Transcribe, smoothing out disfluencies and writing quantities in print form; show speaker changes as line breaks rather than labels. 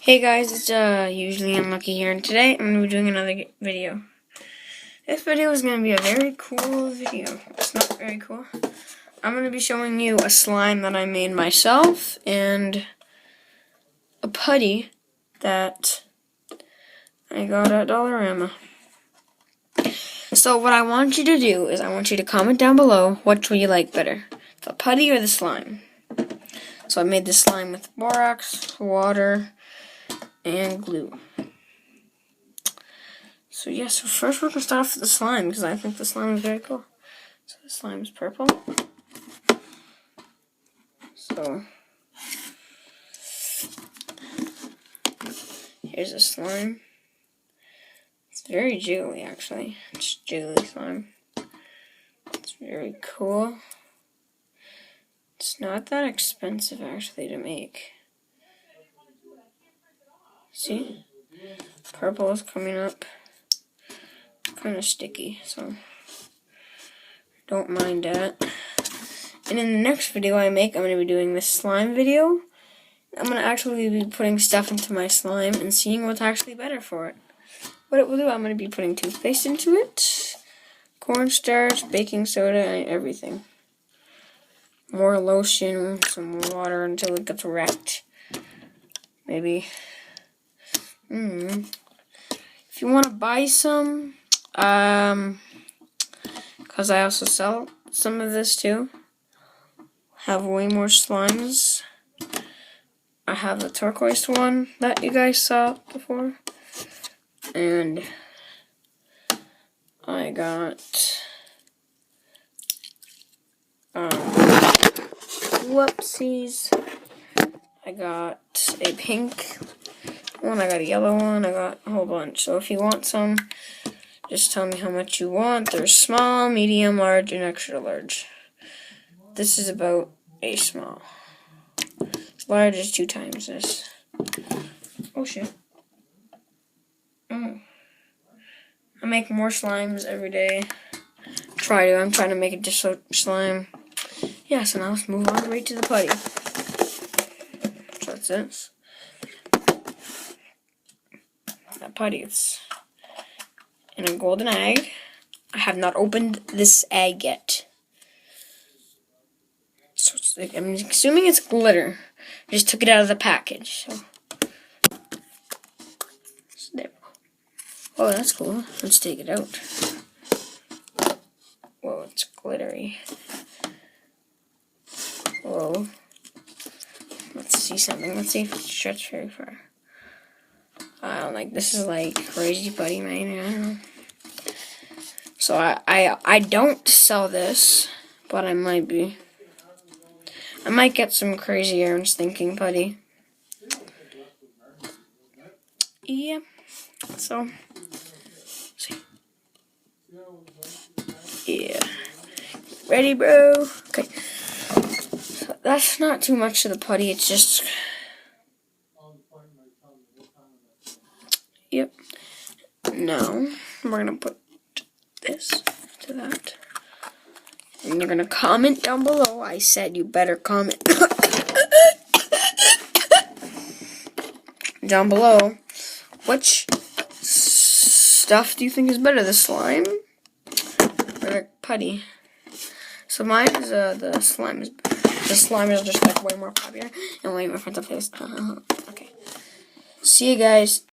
Hey guys, it's usually Unlucky here, and today I'm going to be doing another video. This video is going to be a very cool video. It's not very cool. I'm going to be showing you a slime that I made myself and a putty that I got at Dollarama. So what I want you to do is I want you to comment down below which would you like better, the putty or the slime. So I made the slime with borax, water, and glue. So yeah, so first we're going to start off with the slime, because I think the slime is very cool. So the slime is purple. So here's the slime. It's very jiggly actually. It's jiggly slime. It's very cool. It's not that expensive actually to make. See? Purple is coming up. Kind of sticky, so don't mind that. And in the next video I make, I'm going to be doing this slime video. I'm going to actually be putting stuff into my slime and seeing what's actually better for it. What it will do, I'm going to be putting toothpaste into it, cornstarch, baking soda, and everything. More lotion, some water until it gets wrecked. Maybe. If you want to buy some, because I also sell some of this too. Have way more slimes. I have the turquoise one that you guys saw before. And I got whoopsies. I got a pink one, I got a yellow one, I got a whole bunch. So if you want some, just tell me how much you want. There's small, medium, large, and extra large. This is about a small. Large is 2 times this. Oh shit. I make more slimes every day. I'm trying to make a dish soap slime. Yeah, so now let's move on right to the putty. So that's this. That putty is in a golden egg. I have not opened this egg yet. So it's like, I'm assuming it's glitter. I just took it out of the package. So there. Oh, that's cool. Let's take it out. Whoa, it's glittery. Whoa. Let's see something. Let's see if it stretched very far. I don't like, this is like crazy putty, man. I don't know. So I don't sell this, but I might be. I might get some crazy Aaron's thinking putty. Yeah. So, see. Yeah. Ready, bro? Okay. So that's not too much of the putty. It's just. Yep. Now we're gonna put this to that. And you're gonna comment down below. I said you better comment down below. Which stuff do you think is better, the slime or the putty? So mine is the slime is. The slime is just like way more popular and way more fun to play with. Okay. See you guys.